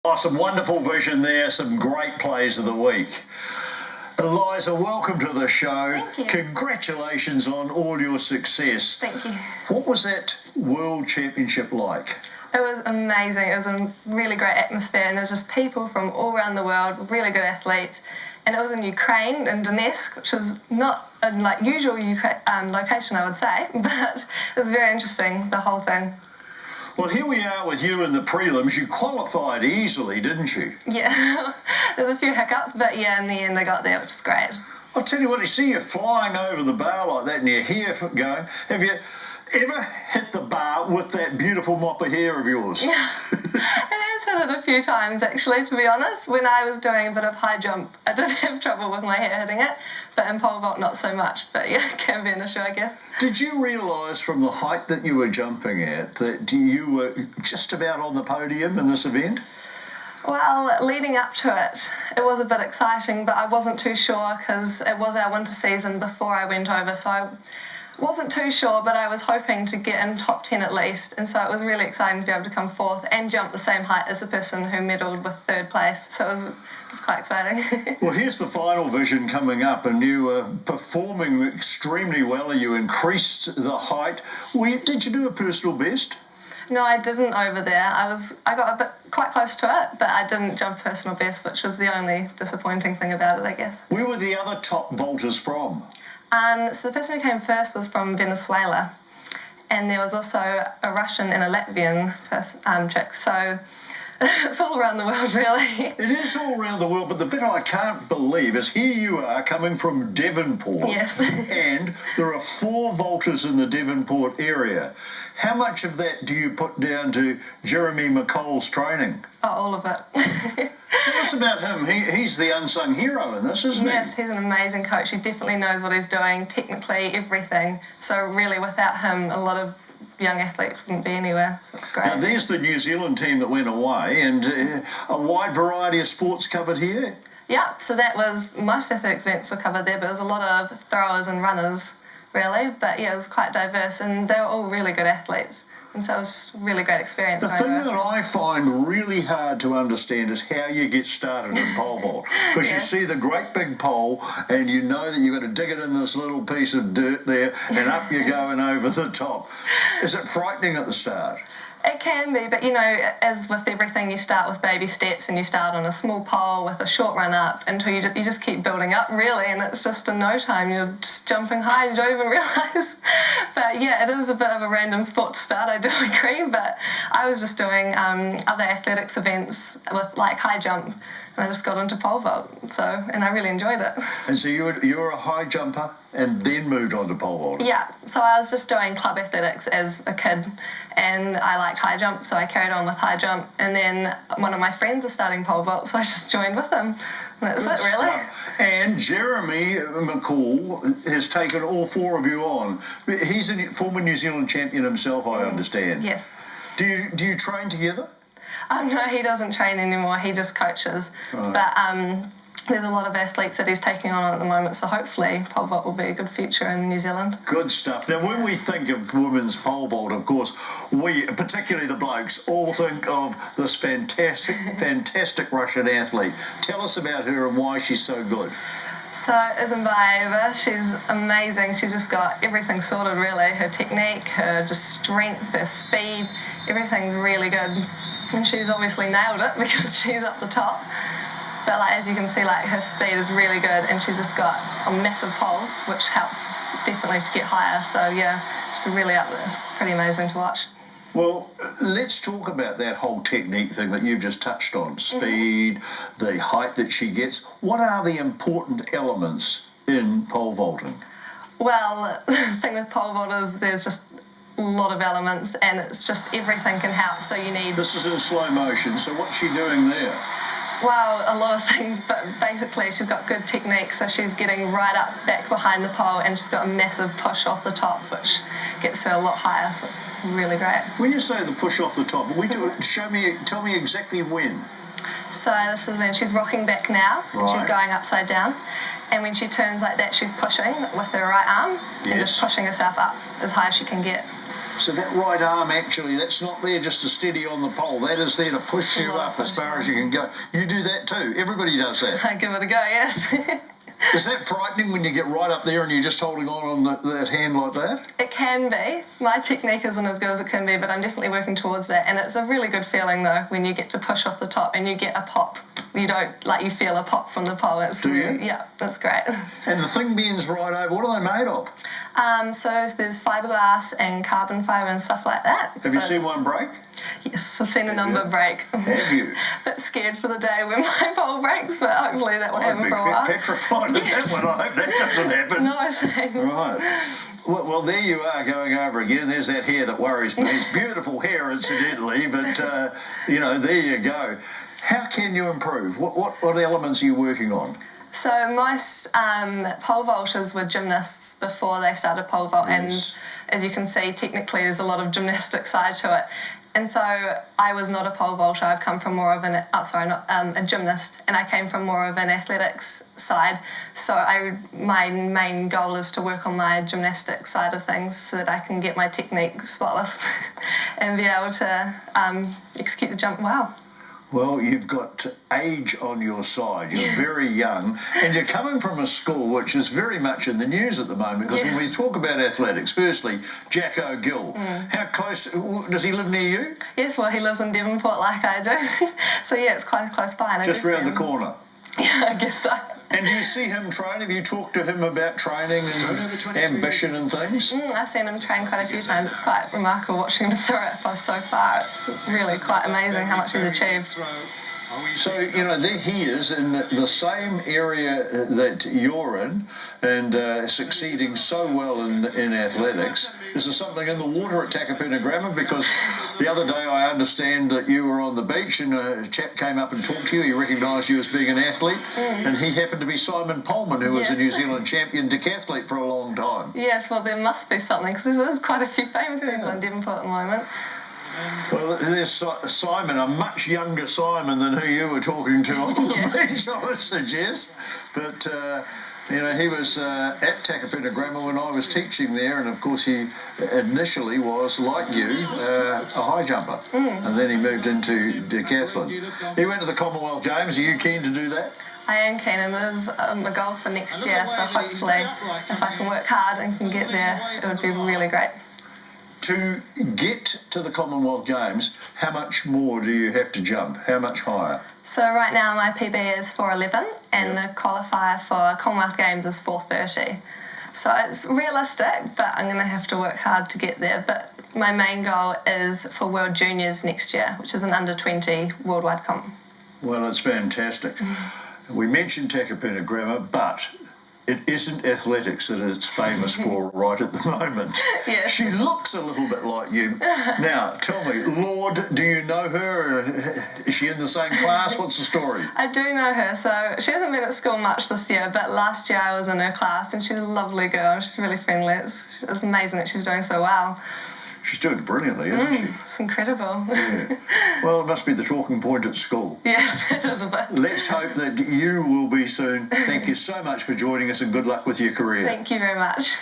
Oh, some wonderful vision there, some great plays of the week. Eliza, welcome to the show. Thank you. Congratulations on all your success. Thank you. What was that World Championship like? It was amazing. It was a really great atmosphere, and there's just people from all around the world, really good athletes. And it was in Ukraine, in Donetsk, which is not a usual location, I would say, but it was very interesting, the whole thing. Well, here we are with you in the prelims. You qualified easily, didn't you? Yeah, there's a few hiccups, but yeah, in the end I got there, which is great. I'll tell you what, you see you flying over the bar like that and your hair going. Have you ever hit the bar with that beautiful mop of hair of yours? Yeah, I have hit it a few times actually, to be honest. When I was doing a bit of high jump, I did have trouble with my hair hitting it, but in pole vault not so much. But yeah, it can be an issue, I guess. Did you realise from the height that you were jumping at that you were just about on the podium in this event? Well, leading up to it, it was a bit exciting, but I wasn't too sure because it was our winter season before I went over, so I wasn't too sure, but I was hoping to get in top 10 at least, and so it was really exciting to be able to come fourth and jump the same height as the person who medalled with third place, so it was quite exciting. Well, here's the final vision coming up, and you were performing extremely well. You increased the height. Did you do a personal best? No, I didn't over there. I got a bit quite close to it, but I didn't jump personal best, which was the only disappointing thing about it, I guess. Where were the other top vaulters from? So the person who came first was from Venezuela, and there was also a Russian and a Latvian chick, so it's all around the world, really. It is all around the world, but the bit I can't believe is here you are coming from Devonport. Yes. And there are 4 vaulters in the Devonport area. How much of that do you put down to Jeremy McColl's training? Oh, all of it. Tell us about him. He's the unsung hero in this, isn't he? Yes, he's an amazing coach. He definitely knows what he's doing, technically, everything. So really, without him, a lot of young athletes wouldn't be anywhere. So it's great. Now, there's the New Zealand team that went away, and a wide variety of sports covered here. Yeah, so that was, most athletics events were covered there, but there was a lot of throwers and runners, really. But yeah, it was quite diverse, and they were all really good athletes. And so it was just a really great experience. The thing that I find really hard to understand is how you get started in pole vault. Because you see the great big pole and you know that you've got to dig it in this little piece of dirt there and up you're going over the top. Is it frightening at the start? It can be, but as with everything, you start with baby steps and you start on a small pole with a short run up until you just keep building up, really, and it's just in no time. You're just jumping high and you don't even realise. But yeah, it is a bit of a random sport to start, I do agree, but I was just doing other athletics events with high jump, and I just got into pole vault, and I really enjoyed it. And so you were a high jumper and then moved on to pole vault? Yeah, so I was just doing club athletics as a kid, and I liked high jump, so I carried on with high jump, and then one of my friends was starting pole vault, so I just joined with him. And that's it, really. And Jeremy McCall has taken all 4 of you on. He's a former New Zealand champion himself, I understand. Yes. Do you train together? No, he doesn't train anymore. He just coaches. Right. But there's a lot of athletes that he's taking on at the moment, so hopefully pole vault will be a good future in New Zealand. Good stuff. Now, when we think of women's pole vault, of course, we, particularly the blokes, all think of this fantastic Russian athlete. Tell us about her and why she's so good. So Izimbayeva, she's amazing. She's just got everything sorted, really. Her technique, her just strength, her speed, everything's really good. And she's obviously nailed it because she's up the top. But as you can see, her speed is really good, and she's just got massive poles, which helps definitely to get higher. So yeah, she's really up there. It's pretty amazing to watch. Well, let's talk about that whole technique thing that you've just touched on. Speed, the height that she gets. What are the important elements in pole vaulting? Well, the thing with pole vault is there's just a lot of elements, and it's just everything can help. So you need... This is in slow motion, so what's she doing there? Well, a lot of things, but basically she's got good technique, so she's getting right up back behind the pole, and she's got a massive push off the top, which gets her a lot higher, so it's really great. When you say the push off the top, tell me exactly when. So this is when she's rocking back now, right. She's going upside down, and when she turns like that, she's pushing with her right arm, and just pushing herself up as high as she can get. So that right arm, actually, that's not there just to steady on the pole. That is there to push you up as far as you can go. You do that too. Everybody does that. I give it a go, yes. Is that frightening when you get right up there and you're just holding on that hand like that? It can be. My technique isn't as good as it can be, but I'm definitely working towards that. And it's a really good feeling, though, when you get to push off the top and you get a pop. You feel a pop from the pole. Do you? Yeah, that's great. And the thing bends right over. What are they made of? So there's fiberglass and carbon fiber and stuff like that. Have you seen one break? Yes, I've seen a number break. Have you? A bit scared for the day when my pole breaks, but hopefully that won't happen for a while. I'd be petrified of that one. I hope that doesn't happen. No, same. Right. Well, there you are going over again. There's that hair that worries me. It's beautiful hair, incidentally, but, there you go. How can you improve? What elements are you working on? So most pole vaulters were gymnasts before they started pole vault, Yes. and as you can see, technically there's a lot of gymnastic side to it. And so I was not a pole vaulter. I've come from more of a gymnast, and I came from more of an athletics side. So my main goal is to work on my gymnastic side of things so that I can get my technique spotless and be able to execute the jump well. Well, you've got age on your side. You're very young, and you're coming from a school which is very much in the news at the moment, because when we talk about athletics, firstly, Jack O'Gill. How close, does he live near you? Yes, well, he lives in Devonport like I do. So, yeah, it's quite close by. Just round the corner? Yeah, I guess so. And do you see him train? Have you talked to him about training and ambition and things? I've seen him train quite a few times. It's quite remarkable watching him throw it for so far. It's really quite amazing how much he's achieved. So, there he is in the same area that you're in, and succeeding so well in athletics. Is there something in the water at Takapuna Grammar? Because the other day I understand that you were on the beach and a chap came up and talked to you. He recognised you as being an athlete, and he happened to be Simon Pullman, who was a New Zealand champion decathlete for a long time. Yes, well, there must be something, because there's quite a few famous people in Devonport at the moment. Well, there's Simon, a much younger Simon than who you were talking to on the beach, I would suggest. But, he was at Takapuna Grammar when I was teaching there, and of course he initially was, like you, a high jumper. And then he moved into decathlon. He went to the Commonwealth Games. Are you keen to do that? I am keen, and there's a goal for next year, so hopefully if I can work hard and can get there, it would be really great. To get to the Commonwealth Games, how much more do you have to jump? How much higher? So right now my PB is 4:11, and the qualifier for Commonwealth Games is 4:30. So it's realistic, but I'm going to have to work hard to get there. But my main goal is for World Juniors next year, which is an under-20 worldwide comp. Well, it's fantastic. We mentioned Takapuna Grammar, but it isn't athletics that it's famous for right at the moment. Yes. She looks a little bit like you. Now, tell me, Lord, do you know her? Is she in the same class? What's the story? I do know her, so she hasn't been at school much this year, but last year I was in her class, and she's a lovely girl. She's really friendly. It's amazing that she's doing so well. She's doing brilliantly, isn't she? It's incredible. Yeah. Well, it must be the talking point at school. Yes, it is a bit. Let's hope that you will be soon. Thank you so much for joining us, and good luck with your career. Thank you very much.